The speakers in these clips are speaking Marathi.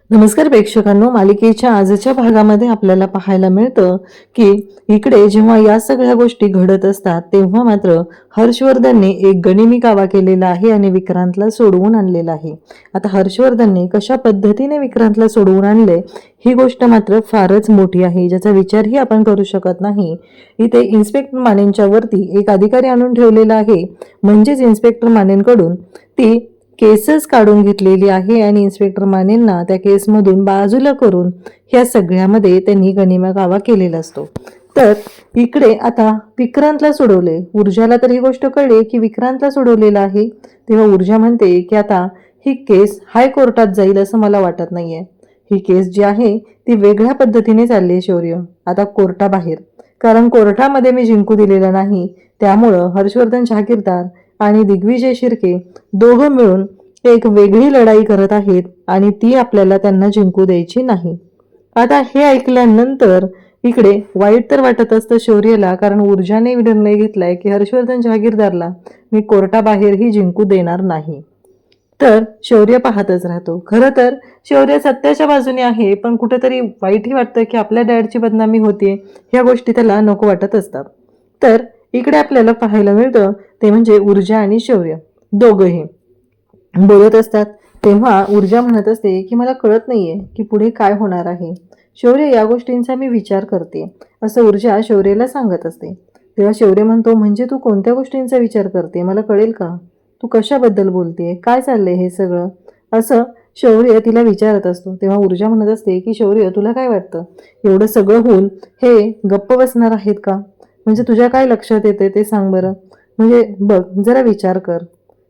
नमस्कार प्रेक्षकांनो, मालिकेच्या आजच्या भागामध्ये आपल्याला पाहायला मिळतं की इकडे जेव्हा या सगळ्या गोष्टी घडत असतात तेव्हा मात्र हर्षवर्धनने एक गनिमी कावा केलेला आहे आणि विक्रांतला सोडवून आणलेला आहे. आता हर्षवर्धनने कशा पद्धतीने विक्रांतला सोडवून आणले ही गोष्ट मात्र फारच मोठी आहे, ज्याचा विचारही आपण करू शकत नाही. इथे इन्स्पेक्टर मानेंच्या वरती एक अधिकारी आणून ठेवलेला आहे, म्हणजेच इन्स्पेक्टर मानेंकडून ती केसच काढून घेतलेली आहे आणि इन्स्पेक्टर मानेंना त्या केसमधून बाजूला करून ह्या सगळ्यामध्ये त्यांनी गनिमा कावा केलेला असतो. तर इकडे आता विक्रांतला सोडवले. ऊर्जाला तर ही गोष्ट कळली की विक्रांतला सोडवलेलं आहे. तेव्हा ऊर्जा म्हणते की आता ही केस हायकोर्टात जाईल असं मला वाटत नाहीये. ही केस जी आहे ती वेगळ्या पद्धतीने चालली आहे शौर्य, आता कोर्टाबाहेर. कारण कोर्टामध्ये मी जिंकू दिलेलं नाही, त्यामुळं हर्षवर्धन जहागीरदार आणि दिग्विजय शिर्के दोघं मिळून एक वेगळी लढाई करत आहेत आणि ती आपल्याला त्यांना जिंकू द्यायची नाही. आता हे ऐकल्यानंतर इकडे वाईट तर वाटत असतं शौर्यला, कारण ऊर्जाने निर्णय घेतलाय की हर्षवर्धन जहागीरदारला मी कोर्टाबाहेरही जिंकू देणार नाही. तर शौर्य पाहतच राहतो. खरं तर शौर्य सत्याच्या बाजूने आहे, पण कुठेतरी वाईटही वाटतं की आपल्या डॅडची बदनामी होते, ह्या गोष्टी त्याला नको वाटत असतात. तर इकडे आपल्याला पाहायला मिळतं ते म्हणजे ऊर्जा आणि शौर्य दोघंही बोलत असतात. तेव्हा ऊर्जा म्हणत असते की मला कळत नाहीये की पुढे काय होणार आहे. शौर्य, या गोष्टींचा मी विचार करते, असं ऊर्जा शौर्यला सांगत असते. तेव्हा शौर्य म्हणतो, म्हणजे तू कोणत्या गोष्टींचा विचार करते, मला कळेल का? तू कशाबद्दल बोलते, काय चाललंय हे सगळं, असं शौर्य तिला विचारत असतो. तेव्हा ऊर्जा म्हणत असते की शौर्य, तुला काय वाटतं, एवढं सगळं होऊन हे गप्प बसणार आहेत का? म्हणजे तुझ्या काय लक्षात येते ते सांग बरं. म्हणजे बघ, जरा विचार कर,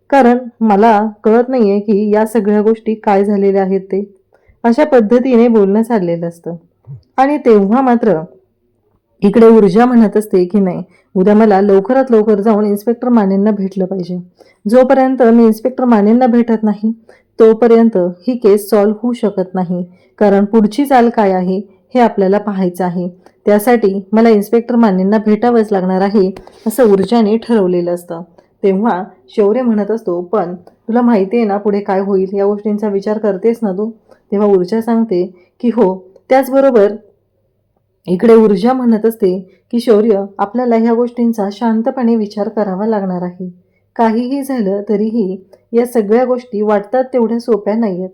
कारण मला कळत नाहीये की या सगळ्या गोष्टी काय झालेल्या आहेत ते. अशा पद्धतीने बोलणं चाललेलं असतं. आणि तेव्हा मात्र इकडे ऊर्जा म्हणत असते की नाही, उद्या मला लवकरात लवकर जाऊन इन्स्पेक्टर मानेंना भेटलं पाहिजे. जोपर्यंत मी इन्स्पेक्टर मानेंना भेटत नाही तोपर्यंत ही केस सॉल्व्ह होऊ शकत नाही, कारण पुढची चाल काय आहे हे आपल्याला पाहायचं आहे. त्यासाठी मला इन्स्पेक्टर मानेंना भेटावंच लागणार आहे, असं ऊर्जाने ठरवलेलं असतं. तेव्हा शौर्य म्हणत असतो, पण तुला माहिती आहे ना पुढे काय होईल, या गोष्टींचा विचार करतेस ना तू? तेव्हा ऊर्जा सांगते की हो. त्याचबरोबर इकडे ऊर्जा म्हणत असते की शौर्य, आपल्याला ह्या गोष्टींचा शांतपणे विचार करावा लागणार आहे. काहीही झालं तरीही या सगळ्या गोष्टी वाटतात तेवढ्या सोप्या नाही आहेत.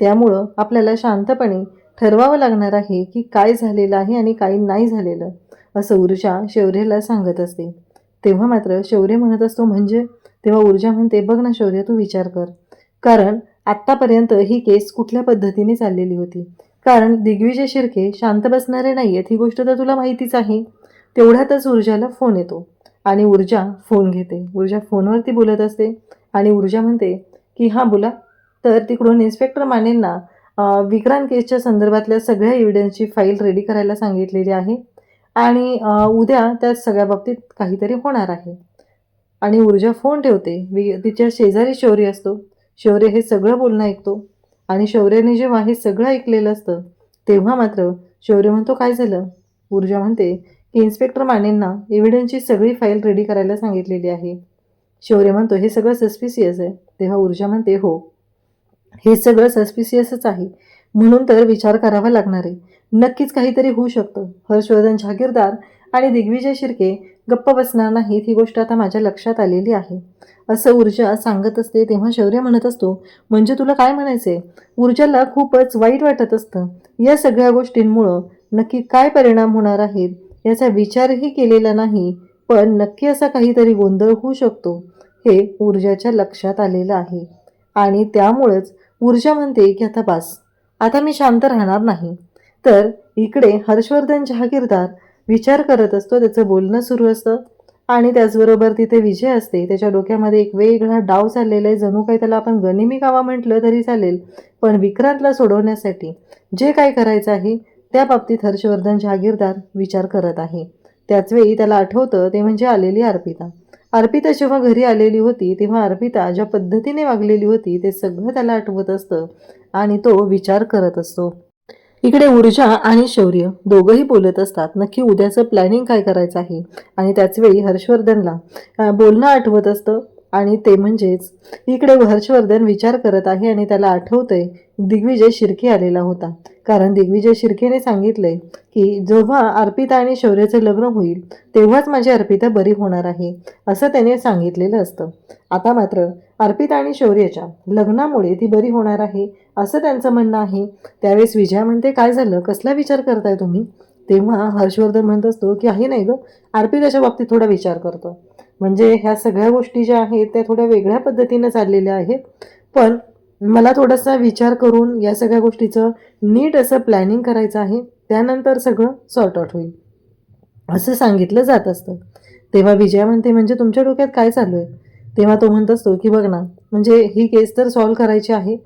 त्यामुळं आपल्याला शांतपणे ठरवावं लागणार आहे की काय झालेलं आहे आणि काय नाही झालेलं, असं ऊर्जा शौर्यला सांगत असते. तेव्हा मात्र शौर्य म्हणत असतो, म्हणजे? तेव्हा ऊर्जा म्हणते, बघ ना शौर्य, तू विचार कर, कारण आत्तापर्यंत ही केस कुठल्या पद्धतीने चाललेली होती. कारण दिग्विजय शिर्के शांत बसणारे नाहीयेत, ही गोष्ट तर तुला माहितीच आहे. तेवढ्यातच ऊर्जाला फोन येतो आणि ऊर्जा फोन घेते. ऊर्जा फोनवरती बोलत असते आणि ऊर्जा म्हणते की हां बोला. तर तिकडून इन्स्पेक्टर मानेंना विक्रांत केसच्या संदर्भातल्या सगळ्या एव्हिडन्सची फाईल रेडी करायला सांगितलेली आहे आणि उद्या त्या सगळ्या बाबतीत काहीतरी होणार आहे. आणि ऊर्जा फोन ठेवते. तिच्या शेजारी शौर्य असतो. शौर्य हे सगळं बोलणं ऐकतो आणि शौर्याने जेव्हा हे सगळं ऐकलेलं असतं तेव्हा मात्र शौर्य म्हणतो, काय झालं? ऊर्जा म्हणते की इन्स्पेक्टर मानेंना एव्हिडन्सची सगळी फाईल रेडी करायला सांगितलेली आहे. शौर्य म्हणतो, हे सगळं सस्पिशियस आहे. तेव्हा ऊर्जा म्हणते, हो, हे सगळं सस्पिशियसच आहे, म्हणून तर विचार करावा लागणार आहे. नक्कीच काहीतरी होऊ शकतं. हर्षवर्धन जहागीरदार आणि दिग्विजय शिर्के गप्प बसणार नाहीत, ही गोष्ट आता माझ्या लक्षात आलेली आहे, असं ऊर्जा सांगत असते. तेव्हा शौर्य म्हणत असतो, म्हणजे तुला काय म्हणायचंय? ऊर्जाला खूपच वाईट वाटत असतं. या सगळ्या गोष्टींमुळं नक्की काय परिणाम होणार आहेत याचा विचारही केलेला नाही, पण नक्की असा काहीतरी गोंधळ होऊ शकतो हे ऊर्जाच्या लक्षात आलेलं आहे. आणि त्यामुळेच ऊर्जा म्हणते की आता बस, आता मी शांत राहणार नाही. तर इकडे हर्षवर्धन जहागीरदार विचार करत असतो, त्याचं बोलणं सुरू असतं आणि त्याचबरोबर तिथे विजय असते. त्याच्या डोक्यामध्ये एक वेगळा डाव चाललेला आहे, जणू काही त्याला आपण गनिमी कावा म्हटलं तरी चालेल, पण विक्रांतला सोडवण्यासाठी जे काय करायचं आहे त्या बाबतीत हर्षवर्धन जहागीरदार विचार करत आहे. त्याचवेळी त्याला आठवतं ते म्हणजे आलेली अर्पिता. अर्पिता जेव्हा घरी आलेली होती तेव्हा अर्पिता ज्या पद्धतीने वागलेली होती ते सगळं त्याला आठवत असतं आणि तो विचार करत असतो. इकडे ऊर्जा आणि शौर्य दोघंही बोलत असतात, नक्की उद्याचं प्लॅनिंग काय करायचं आहे. आणि त्याचवेळी हर्षवर्धनला बोलणं आठवत असतं आणि ते म्हणजेच इकडे हर्षवर्धन विचार करत आहे आणि त्याला आठवतंय दिग्विजय शिर्के आलेला होता. कारण दिग्विजय शिर्केने सांगितलंय की जेव्हा अर्पिता आणि शौर्याचं लग्न होईल तेव्हाच माझी अर्पिता बरी होणार आहे असं त्याने सांगितलेलं असतं. आता मात्र अर्पिता आणि शौर्याच्या लग्नामुळे ती बरी होणार आहे असं त्यांचं म्हणणं आहे. त्यावेळेस विजया म्हणते, काय झालं, कसला विचार करताय तुम्ही? तेव्हा हर्षवर्धन म्हणत असतो की आहे नाही ग, अर्पिताच्या बाबतीत थोडा विचार करतो. म्हणजे ह्या सगळ्या गोष्टी ज्या आहेत त्या थोड्या वेगळ्या पद्धतीनं चाललेल्या आहेत, पण मला थोडासा विचार करून या सगळ्या गोष्टीचं नीट असं प्लॅनिंग करायचं आहे, त्यानंतर सगळं सॉर्ट आउट होईल असं सांगितलं जात असतं. तेव्हा विजया म्हणते, म्हणजे तुमच्या डोक्यात काय चालू आहे? तेव्हा तो म्हणत असतो की बघ ना, म्हणजे ही केस तर सॉल्व्ह करायची आहे,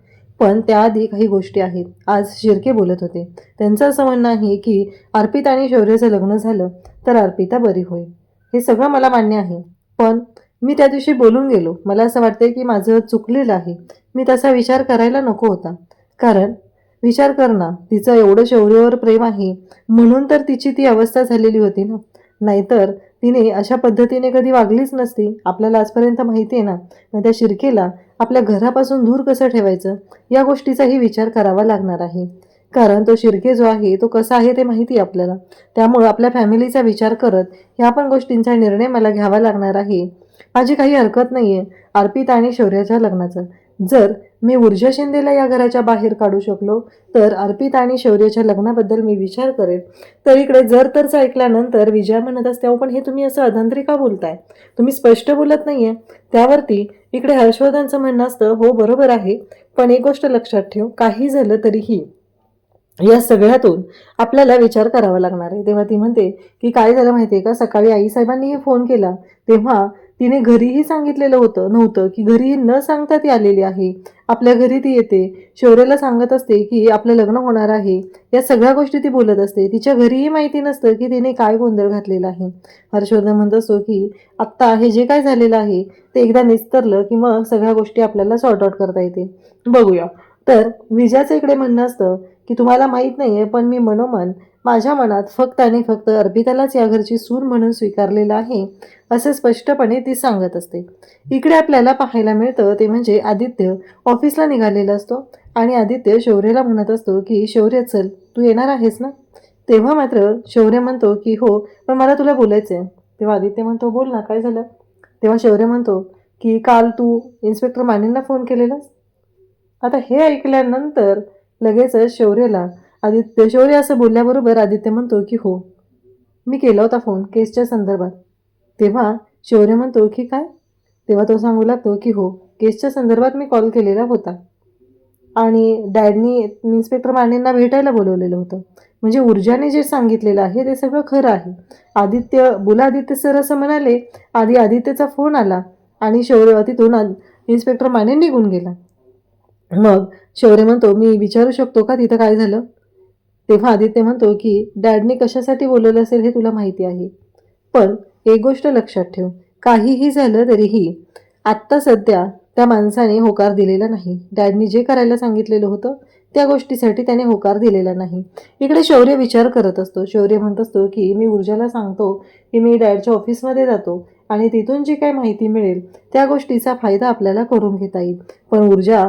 पण त्याआधी काही गोष्टी आहेत. आज शिर्के बोलत होते, त्यांचं असं म्हणणं आहे की अर्पिता आणि शौर्याचं लग्न झालं तर अर्पिता बरी होईल. हे सगळं मला मान्य आहे, पण मी त्या दिवशी बोलून गेलो. मला असं वाटतंय की माझं चुकलेलं आहे. मी तसा विचार करायला नको होता. कारण विचार कर ना, तिचं एवढं शौर्यावर प्रेम आहे म्हणून तर तिची ती अवस्था झालेली होती ना. नाहीतर तिने अशा पद्धतीने कधी वागलीच नसती. आपल्याला आजपर्यंत माहिती आहे ना, त्या शिर्केला आपल्या घरापासून दूर कसं ठेवायचं या गोष्टीचाही विचार करावा लागणार आहे. कारण तो शिर्के जो आहे तो कसा आहे ते माहिती आहे आपल्याला. त्यामुळं आपल्या फॅमिलीचा विचार करत ह्या पण गोष्टींचा निर्णय मला घ्यावा लागणार आहे. माझी काही हरकत नाही आहे अर्पिता आणि शौर्याच्या लग्नाचं. जर मी ऊर्जा शिंदेला या घराच्या बाहेर काढू शकलो तर अर्पिता आणि शौर्याच्या लग्नाबद्दल मी विचार करेन. तर इकडे जर तरचं ऐकल्यानंतर विजया म्हणत असते, पण हे तुम्ही असं अधांतरी का बोलताय? तुम्ही स्पष्ट बोलत नाहीये. त्यावरती इकडे हर्षवर्धनचं म्हणणं असतं, हो बरोबर आहे, पण एक गोष्ट लक्षात ठेव, काही झालं तरीही या सगळ्यातून आपल्याला विचार करावा लागणार आहे. तेव्हा ती म्हणते की काय झालं माहिती आहे का, सकाळी आईसाहेबांनी फोन केला तेव्हा तिने घरीही सांगितलेलं नव्हतं की घरी न सांगता ती आलेली आहे. आपल्या घरी ती येते, शौर्याला सांगत असते की आपलं लग्न होणार आहे, या सगळ्या गोष्टी ती बोलत असते. तिच्या घरीही माहिती नसतं की तिने काय गोंधळ घातलेला आहे. हर्षवर्धन म्हणत असतो की आत्ता हे जे काय झालेलं आहे ते एकदा निस्तरलं की मग सगळ्या गोष्टी आपल्याला सॉर्ट आउट करता येते, बघूया. तर विजयाचं इकडे म्हणणं असतं की तुम्हाला माहीत नाहीये, पण मी मनोमन माझ्या मनात फक्त आणि फक्त अर्पितालाच या घरची सून म्हणून स्वीकारलेलं आहे असं स्पष्टपणे ती सांगत असते. इकडे आपल्याला पाहायला मिळतं ते म्हणजे आदित्य ऑफिसला निघालेला असतो आणि आदित्य शौर्याला म्हणत असतो की शौर्य चल, तू येणार आहेस ना? तेव्हा मात्र शौर्य म्हणतो की हो, पण मला तुला बोलायचं आहे. तेव्हा आदित्य म्हणतो, बोल ना, काय झालं? तेव्हा शौर्य म्हणतो की काल तू इन्स्पेक्टर मानेंना फोन केलेलास. आता हे ऐकल्यानंतर लगेचच शौर्य असं बोलल्याबरोबर आदित्य म्हणतो की हो, मी केला होता फोन केसच्या संदर्भात. तेव्हा शौर्य म्हणतो की काय? तेव्हा तो सांगू लागतो की हो, केसच्या संदर्भात मी कॉल केलेला होता आणि डॅडनी इन्स्पेक्टर मानेंना भेटायला बोलवलेलं होतं. म्हणजे ऊर्जाने जे सांगितलेलं आहे ते सगळं खरं आहे. आदित्य सर असं म्हणाले. आधी आदित्यचा फोन आला आणि शौर्य तिथून इन्स्पेक्टर माने निघून गेला. मग शौर्य म्हणतो, मी विचारू शकतो का तिथं काय झालं? तेव्हा आदित्य म्हणतो की डॅडने कशासाठी बोलवलं असेल हे तुला माहिती आहे, पण एक गोष्ट लक्षात ठेव, काहीही झालं तरीही आत्ता सध्या त्या माणसाने होकार दिलेला नाही. डॅडनी जे करायला सांगितलेलं होतं त्या गोष्टीसाठी त्याने होकार दिलेला नाही. इकडे शौर्य विचार करत असतो. शौर्य म्हणत असतो की मी ऊर्जाला सांगतो की मी डॅडच्या ऑफिसमध्ये जातो आणि तिथून जी काही माहिती मिळेल त्या गोष्टीचा फायदा आपल्याला करून घेता येईल. पण ऊर्जा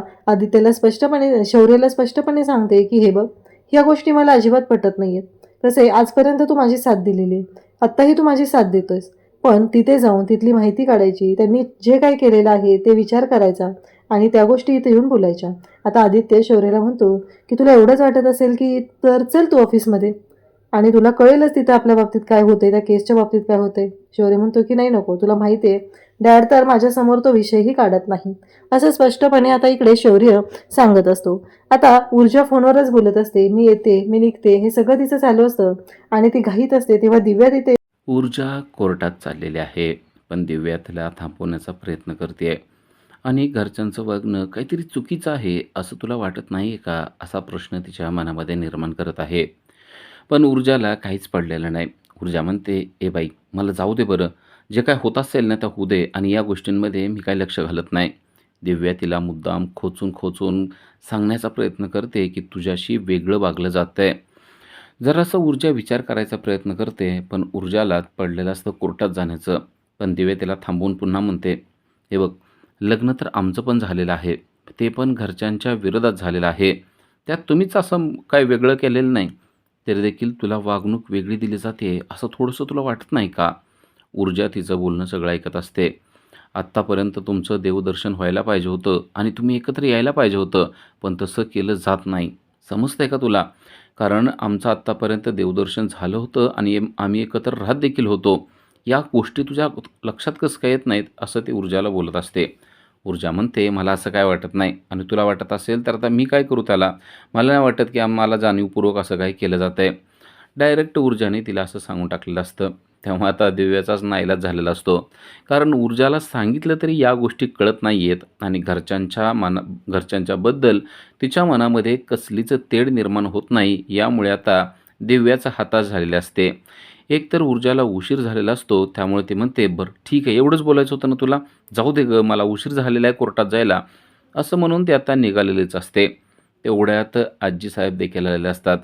शौर्याला स्पष्टपणे सांगते की हे बघ, ह्या गोष्टी मला अजिबात पटत नाहीयेत. तसे आजपर्यंत तू माझी साथ दिलेली आहे, आत्ताही तू माझी साथ देतोयस, पण तिथे जाऊन तिथली माहिती काढायची, त्यांनी जे काही केलेलं आहे ते विचार करायचा आणि त्या गोष्टी इथे येऊन बोलायच्या. आता आदित्य शौर्याला म्हणतो की तुला एवढंच वाटत असेल की तर चल तू ऑफिसमध्ये आणि तुला कळेलच तिथं आपल्या बाबतीत काय होतंय, त्या केसच्या बाबतीत काय होतंय. शौर्य म्हणतो की नाही नको, तुला माहिती आहे डॅड तर माझ्यासमोर तो विषयही काढत नाही असं स्पष्टपणे आता इकडे शौर्य सांगत असतो. आता ऊर्जा फोनवरच बोलत असते, मी येते, मी निघते, हे सगळं तिचं चालू असतं आणि ती घाईत असते. तेव्हा दिव्या तिथे ऊर्जा कोर्टात चाललेली आहे, पण दिव्या तिला थांबवण्याचा प्रयत्न करते आणि घरच्यांचं वागणं काहीतरी चुकीचं आहे असं तुला वाटत नाही का, असा प्रश्न तिच्या मनामध्ये निर्माण करत आहे. पण ऊर्जाला काहीच पडलेलं नाही. ऊर्जा म्हणते, ए बाई, मला जाऊ दे बरं, जे काय होत असेल ना ते होऊ दे आणि या गोष्टींमध्ये मी काही लक्ष घालत नाही. दिव्या तिला मुद्दाम खोचून खोचून सांगण्याचा प्रयत्न करते की तुझ्याशी वेगळं वागलं जातं आहे. जरासं ऊर्जा विचार करायचा प्रयत्न करते, पण ऊर्जाला पडलेलं असतं कोर्टात जाण्याचं. पण दिव्या तिला थांबवून पुन्हा म्हणते, हे बघ, लग्न तर आमचं पण झालेलं आहे, ते पण घरच्यांच्या विरोधात झालेलं आहे. त्यात तुम्हीच असं काय वेगळं केलेलं नाही, तरी देखील तुला वागणूक वेगळी दिली जाते, असं थोडंसं तुला वाटत नाही का? ऊर्जा तिचं बोलणं सगळं ऐकत असते. आत्तापर्यंत तुमचं देवदर्शन व्हायला पाहिजे होतं आणि तुम्ही एकत्र यायला पाहिजे होतं, पण तसं केलं जात नाही. समजतंय का तुला? कारण आमचं आत्तापर्यंत देवदर्शन झालं होतं आणि आम्ही एकत्र राहत देखील होतो. या गोष्टी तुझ्या लक्षात कसं काय येत नाहीत, असं ती ऊर्जाला बोलत असते. ऊर्जा म्हणते, "मला असं काय वाटत नाही आणि तुला वाटत असेल तर आता मी काय करू त्याला? मला नाही वाटत की आम्हाला जाणीवपूर्वक असं काही केलं जातंय." डायरेक्ट ऊर्जाने तिला असं सांगून टाकलेलं असतं. तेव्हा आता दिव्याचाच नाईलाज झालेला असतो. कारण ऊर्जाला सांगितलं तरी या गोष्टी कळत नाही आहेत आणि घरच्यांच्याबद्दल तिच्या मनामध्ये कसलीच तेढ निर्माण होत नाही. यामुळे आता दिव्याचा हताश झालेले असते. एकतर ऊर्जाला उशीर झालेला असतो, त्यामुळे ती म्हणते, "बरं ठीक आहे, एवढंच बोलायचं होतं ना तुला? जाऊ दे गं, मला उशीर झालेला आहे कोर्टात जायला." असं म्हणून ती आता निघालेलीच असते. तेवढ्यात आजीसाहेब देखील आलेले असतात.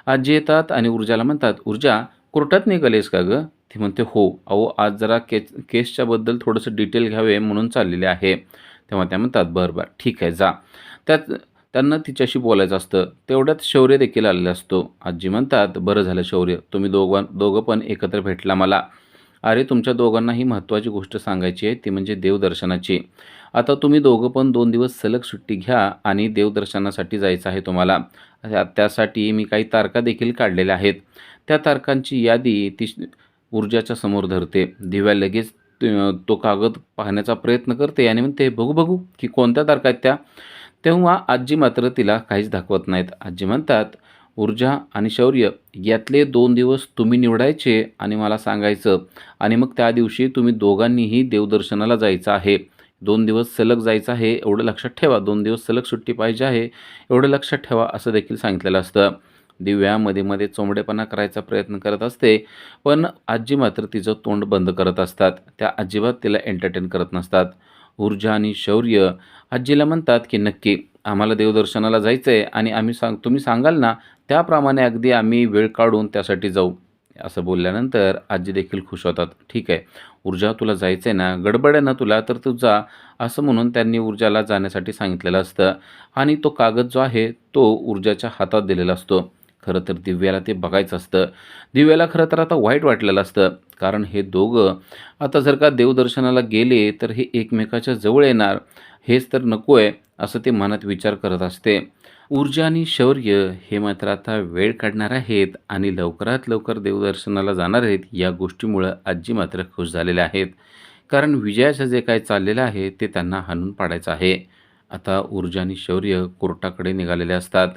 आजी येतात आणि ऊर्जाला म्हणतात, "ऊर्जा, कोर्टात निघालीस का गं?" ती म्हणते, "हो. अहो, आज जरा केसच्याबद्दल थोडंसं डिटेल घ्यावे म्हणून चाललेले आहे." तेव्हा त्या म्हणतात, "बरं, बरं, ठीक आहे, जा." त्यात त्यांना तिच्याशी बोलायचं असतं. तेवढ्यात शौर्य देखील आलेला असतो. आजी म्हणतात, "बरं झालं शौर्य, तुम्ही दोघं पण एकत्र भेटला मला. अरे, तुमच्या दोघांनाही महत्त्वाची गोष्ट सांगायची आहे, ती म्हणजे देवदर्शनाची. आता तुम्ही दोघं पण 2 दिवस सलग सुट्टी घ्या आणि देवदर्शनासाठी जायचं आहे तुम्हाला. त्यासाठी मी काही तारखा देखील काढलेल्या आहेत." त्या तारखांची यादी ती ऊर्जाच्या समोर धरते. दिव्या लगेच तो कागद पाहण्याचा प्रयत्न करते आणि म्हणते, "बघू, बघू, की कोणत्या तारखा आहेत त्या?" तेव्हा आजी मात्र तिला काहीच दाखवत नाहीत. आजी म्हणतात, "ऊर्जा आणि शौर्य, यातले 2 दिवस तुम्ही निवडायचे आणि मला सांगायचं आणि मग त्या दिवशी तुम्ही दोघांनीही देवदर्शनाला जायचं आहे. 2 दिवस सलग जायचं आहे, एवढं लक्षात ठेवा. 2 दिवस सलग सुट्टी पाहिजे आहे, एवढं लक्षात ठेवा." असं देखील सांगितलेलं असतं. दिव्या मध्ये-मध्ये चोंबडेपणा करायचा प्रयत्न करत असते, पण आजी मात्र तिचं तोंड बंद करत असतात. त्या अजिबात तिला एंटरटेन करत नसतात. ऊर्जा आणि शौर्य आजीला म्हणतात, की "नक्की, आम्हाला देवदर्शनाला जायचं आहे आणि तुम्ही सांगाल ना, त्याप्रमाणे अगदी आम्ही वेळ काढून त्यासाठी जाऊ." असं बोलल्यानंतर आजी देखील खुश होतात. "ठीक आहे, ऊर्जा तुला जायचं आहे ना, गडबड आहे ना तुला, तर तू जा." असं म्हणून त्यांनी ऊर्जाला जाण्यासाठी सांगितलेलं असतं आणि तो कागद जो आहे, तो ऊर्जाच्या हातात दिलेला असतो. खरं तर दिव्याला ते बघायचं असतं. दिव्याला खरं तर आता वाईट वाटलेलं असतं. कारण हे दोघं आता जर का देवदर्शनाला गेले, तर हे एकमेकाच्या जवळ येणार. हेच तर नको आहे, असं ते मनात विचार करत असते. ऊर्जा आणि शौर्य हे मात्र आता वेळ काढणार आहेत आणि लवकरात लवकर देवदर्शनाला जाणार आहेत. या गोष्टीमुळं आजी मात्र खुश झालेल्या आहेत. कारण विजयाचं जे काही चाललेलं आहे, ते त्यांना हाणून पाडायचं आहे. आता ऊर्जा आणि शौर्य कोर्टाकडे निघालेले असतात.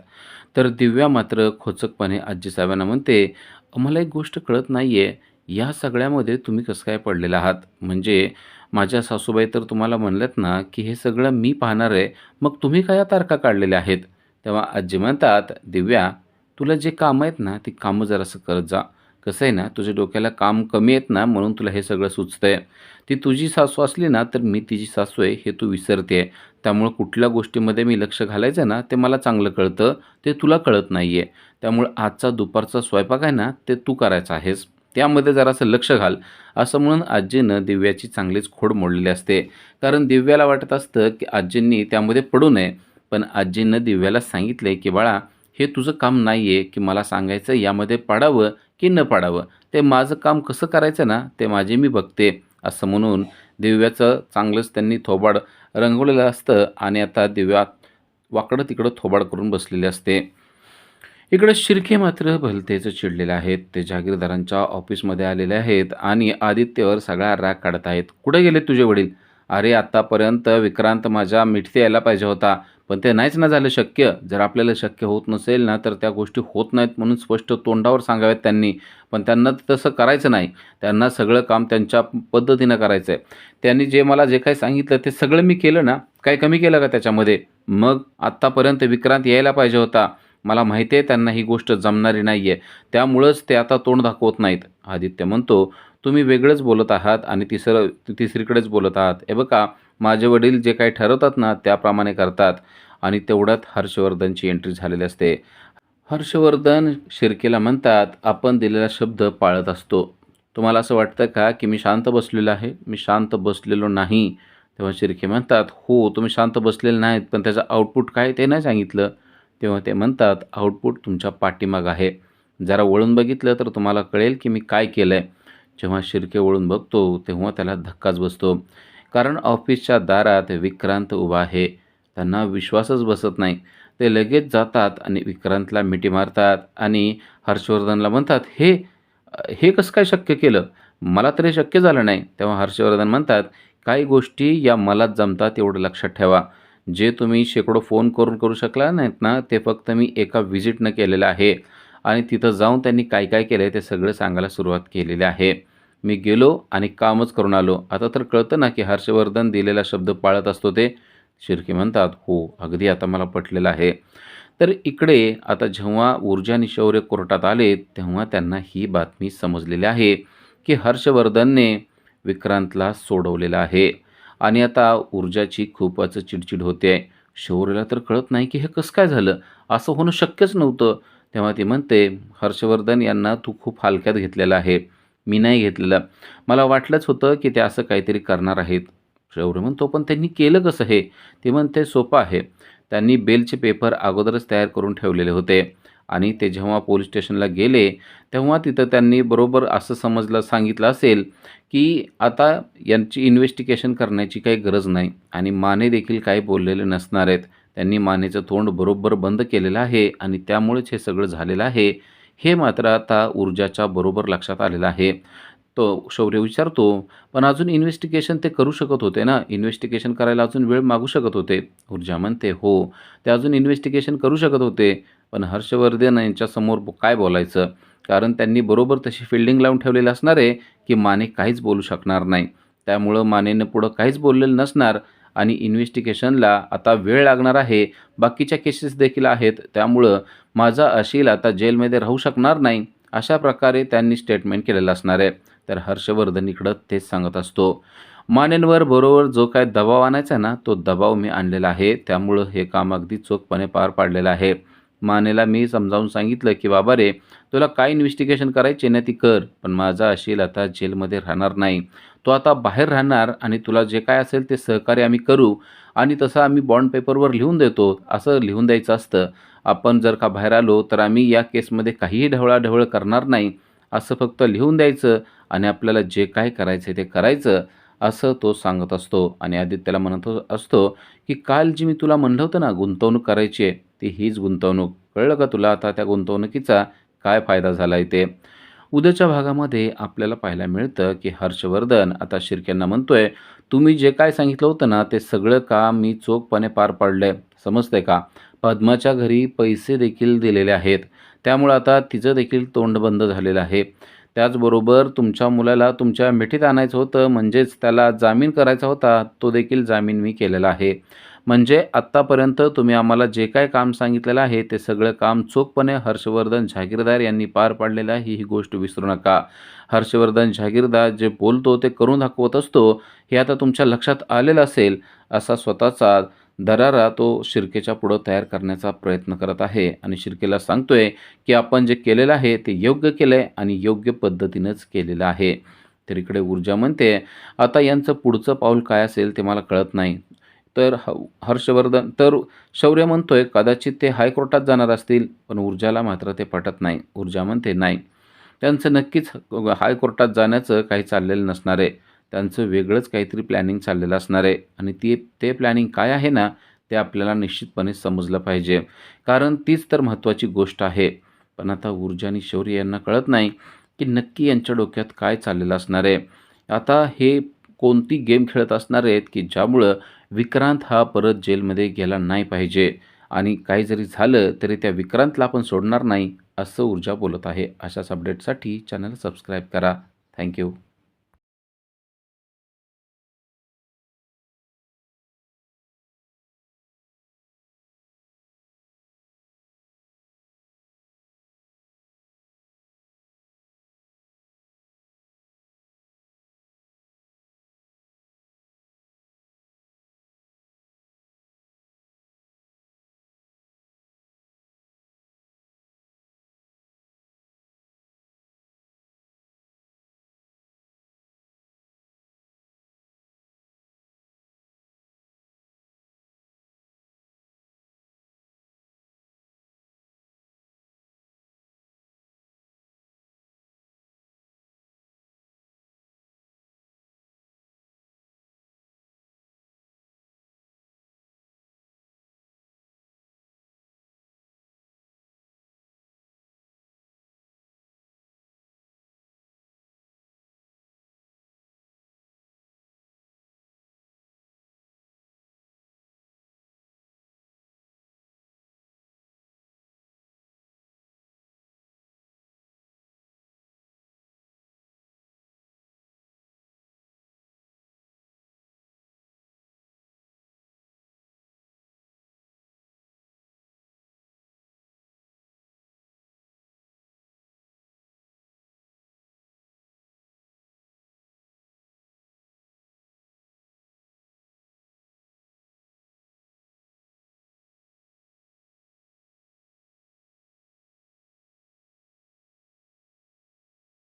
तर दिव्या मात्र खोचकपणे आजीसाहेबांना म्हणते, "मला एक गोष्ट कळत नाही आहे, या सगळ्यामध्ये तुम्ही कसं काय पडलेला आहात? म्हणजे माझ्या सासूबाई तर तुम्हाला म्हणल्यात ना, की हे सगळं मी पाहणार आहे, मग तुम्ही काय या तारखा काढलेल्या आहेत?" तेव्हा आजी म्हणतात, "दिव्या, तुला जे कामं आहेत ना, ती कामं जरासं करत जा. कसं आहे ना, तुझ्या डोक्याला काम कमी आहेत ना, म्हणून तुला हे सगळं सुचतंय. ती तुझी सासू असली ना, तर मी तिची सासू आहे हे तू विसरते. त्यामुळं कुठल्या गोष्टीमध्ये मी लक्ष घालायचं ना, ते मला चांगलं कळतं, ते तुला कळत नाही आहे. त्यामुळं आजचा दुपारचा स्वयंपाक आहे ना, ते तू करायचा आहेस. त्यामध्ये जरासं लक्ष घाल." असं म्हणून आजीनं दिव्याची चांगलीच खोड मोडलेली असते. कारण दिव्याला वाटत असतं, की आजींनी त्यामध्ये पडू नये. पण आजीनं दिव्याला सांगितले, की "बाळा, हे तुझं काम नाही आहे, की मला सांगायचं यामध्ये पाडावं की न पाडावं. ते माझं काम कसं करायचं ना, ते माझे मी बघते." असं म्हणून दिव्याचं चांगलंच त्यांनी थोबाड रंगवलेलं असतं आणि आता दिव्या वाकडं-तिकडं थोबाड करून बसलेली असते. इकडं शिर्के मात्र भलतेच चिडलेले आहेत. ते जहागीरदारांच्या ऑफिसमध्ये आलेले आहेत आणि आदित्यवर सगळा राग काढत आहेत. "कुठे गेले तुझे वडील? अरे, आत्तापर्यंत विक्रांत माझ्या मिठीत यायला पाहिजे होता, पण ते नाहीच ना झालं शक्य. जर आपल्याला शक्य होत नसेल ना, तर त्या गोष्टी होत नाहीत म्हणून स्पष्ट तोंडावर सांगाव्यात त्यांनी. पण त्यांना तसं करायचं नाही. त्यांना सगळं काम त्यांच्या पद्धतीनं करायचं आहे. त्यांनी मला जे काही सांगितलं ते सगळं मी केलं ना. काही कमी केलं का त्याच्यामध्ये? मग आत्तापर्यंत विक्रांत यायला पाहिजे होता. मला माहिती आहे त्यांना ही गोष्ट जमणारी नाही आहे. त्यामुळंच ते आता तोंड दाखवत नाहीत." आदित्य म्हणतो, "तुम्ही वेगळंच बोलत आहात आणि तिसरीकडेच बोलत आहात. हे बघा, माझे वडील जे काही ठरवतात ना, त्याप्रमाणे करतात." आणि तेवढ्यात हर्षवर्धनची एंट्री झालेली असते. हर्षवर्धन शिर्केला म्हणतात, "आपण दिलेला शब्द पाळत असतो. तुम्हाला असं वाटतं का, की मी शांत बसलेलो आहे? मी शांत बसलेलो नाही. तेव्हा शिर्के म्हणतात, "हो, तुम्ही शांत बसलेले नाहीत, पण त्याचं आउटपुट काय ते नाही सांगितलं." तेव्हा ते म्हणतात, "आउटपुट तुमच्या पाठीमागं आहे. जरा वळून बघितलं तर तुम्हाला कळेल की मी काय केलंय." जेव्हा शिर्के वळून बघतो, तेव्हा त्याला धक्काच बसतो. कारण ऑफिसच्या दारात विक्रांत उभा आहे. त्यांना विश्वासच बसत नाही. ते लगेच जातात आणि विक्रांतला मिठी मारतात आणि हर्षवर्धनला म्हणतात, हे कसं काय शक्य केलं? मला तर हे शक्य झालं नाही." तेव्हा हर्षवर्धन म्हणतात, "काही गोष्टी या मलाच जमतात एवढं लक्षात ठेवा. जे तुम्ही शेकडो फोन करून करू शकला नाहीत ना, ते फक्त मी एका व्हिजिटनं केलेलं आहे आणि तिथं जाऊन त्यांनी काय-काय केलंय ते सगळं सांगायला सुरुवात केलेली आहे. मी गेलो आणि कामच करून आलो. आता तर कळतं ना, की हर्षवर्धन दिलेला शब्द पाळत असतो ते." शिर्के म्हणतात, "हो, अगदी आता मला पटलेलं आहे." तर इकडे आता जेव्हा ऊर्जा आणि शौर्य कोर्टात आले, तेव्हा त्यांना ही बातमी समजलेली आहे, की हर्षवर्धनने विक्रांतला सोडवलेलं आहे आणि आता ऊर्जाची खूपच चिडचिड होते. शौर्यला तर कळत नाही, की हे कसं काय झालं? असं होणं शक्यच नव्हतं. तेव्हा ती म्हणते, "हर्षवर्धन यांना तू खूप हलक्यात घेतलेलं आहे. मी नाही घेतलेलं. मला वाटलंच होतं, की ते असं काहीतरी करणार आहेत." शौर्य म्हणतो, "पण त्यांनी केलं कसं हे?" ती म्हणते, "सोपं आहे. त्यांनी बेलचे पेपर अगोदरच तयार करून ठेवलेले होते आणि ते जेव्हा पोलीस स्टेशनला गेले, तेव्हा तिथं त्यांनी बरोबर असं सांगितलं असेल, की आता यांची इन्व्हेस्टिगेशन करण्याची काही गरज नाही आणि माने देखील काही बोललेले नसणार आहेत. त्यांनी मानेचं तोंड बरोबर बंद केलेलं आहे आणि त्यामुळेच हे सगळं झालेलं आहे. हे मात्र आता ऊर्जाच्या बरोबर लक्षात आलेलं आहे." तो शौर्य विचारतो, "पण अजून इन्व्हेस्टिगेशन ते करू शकत होते ना? इन्व्हेस्टिगेशन करायला अजून वेळ मागू शकत होते." ऊर्जा म्हणते, "हो, ते अजून इन्व्हेस्टिगेशन करू शकत होते. पण हर्षवर्धन यांच्यासमोर काय बोलायचं? कारण त्यांनी बरोबर तशी फिल्डिंग लावून ठेवलेली असणार आहे, की माने काहीच बोलू शकणार नाही. त्यामुळं मानेनं पुढं काहीच बोललेलं नसणार आणि इन्व्हेस्टिगेशनला आता वेळ लागणार आहे. बाकीच्या केसेस देखील आहेत. त्यामुळं माझा अशील आता जेलमध्ये राहू शकणार नाही." अशा प्रकारे त्यांनी स्टेटमेंट केलेलं असणार आहे. तर हर्षवर्धन इकडं तेच सांगत असतो. मानेंवर बरोबर जो काही दबाव आणायचा ना, तो दबाव मी आणलेला आहे. त्यामुळं हे काम अगदी चोखपणे पार पाडलेलं आहे. मानेला मी समजावून सांगितलं, की "बाबा रे, तुला काय इन्व्हेस्टिगेशन करायची ना, ती कर. पण माझा अशील आता जेलमध्ये राहणार नाही. तो आता बाहेर राहणार आणि तुला जे काय असेल ते सहकार्य आम्ही करू आणि तसं आम्ही बॉन्ड पेपरवर लिहून देतो." असं लिहून द्यायचं असतं. आपण जर का बाहेर आलो, तर आम्ही या केसमध्ये काहीही ढवळाढवळ करणार नाही. असं फक्त लिहून द्यायचं आणि आपल्याला जे काय करायचं ते करायचं, असं तो सांगत असतो. आणि आदित्यला म्हणत असतो, की "काल जी मी तुला म्हणलं होतं ना, गुंतवणूक करायची आहे, ती हीच गुंतवणूक. कळलं का तुला आता त्या गुंतवणुकीचा काय फायदा झाला आहे ते?" उद्याच्या भागामध्ये आपल्याला पाहायला मिळतं, की हर्षवर्धन आता शिर्क्यांना म्हणतोय, "तुम्ही जे काय सांगितलं होतं ना, ते सगळं काम मी चोखपणे पार पाडलंय. समजतंय का? पद्माच्या घरी पैसे देखील दिलेले आहेत. त्यामुळं आता तिचं देखील तोंड बंद झालेलं आहे. त्याचबरोबर तुमच्या मुलाला तुमच्या मिठीत आणायचं होतं, म्हणजेच त्याला जामीन करायचा होता, तो देखील जामीन मी केलेला आहे. म्हणजे आत्तापर्यंत तुम्ही आम्हाला जे काही काम सांगितलेलं आहे, ते सगळं काम चोखपणे हर्षवर्धन जहागीरदार यांनी पार पाडलेलं आहे, ही गोष्ट विसरू नका. हर्षवर्धन जहागीरदार जे बोलतो ते करून दाखवत असतो, हे आता तुमच्या लक्षात आलेलं असेल." असा स्वतःचा दरारा तो शिर्केच्या पुढं तयार करण्याचा प्रयत्न करत आहे आणि शिर्केला सांगतोय, की आपण जे केलेलं आहे ते योग्य केलंय आणि योग्य पद्धतीनंच केलेलं आहे. तर इकडे ऊर्जा म्हणते, "आता यांचं पुढचं पाऊल काय असेल ते मला कळत नाही." तर हर्षवर्धन तर शौर्य म्हणतोय, "कदाचित ते हायकोर्टात जाणार असतील." पण ऊर्जाला मात्र ते पटत नाही. ऊर्जा म्हणते, "नाही, त्यांचं नक्कीच हायकोर्टात जाण्याचं काही चाललेलं नसणार आहे. त्यांचं वेगळंच काहीतरी प्लॅनिंग चाललेलं असणार आहे आणि ते प्लॅनिंग काय आहे ना, ते आपल्याला निश्चितपणे समजलं पाहिजे. कारण तीच तर महत्त्वाची गोष्ट आहे." पण आता ऊर्जा आणि शौर्य यांना कळत नाही, की नक्की यांच्या डोक्यात काय चाललेलं असणार आहे. आता हे कोणती गेम खेळत असणार आहेत, की ज्यामुळं विक्रांत हा परत जेलमध्ये गेला नाही पाहिजे आणि काही जरी झालं तरी त्या विक्रांतला आपण सोडणार नाही, असं ऊर्जा बोलत आहे. अशाच अपडेटसाठी चॅनल सबस्क्राईब करा. Thank you.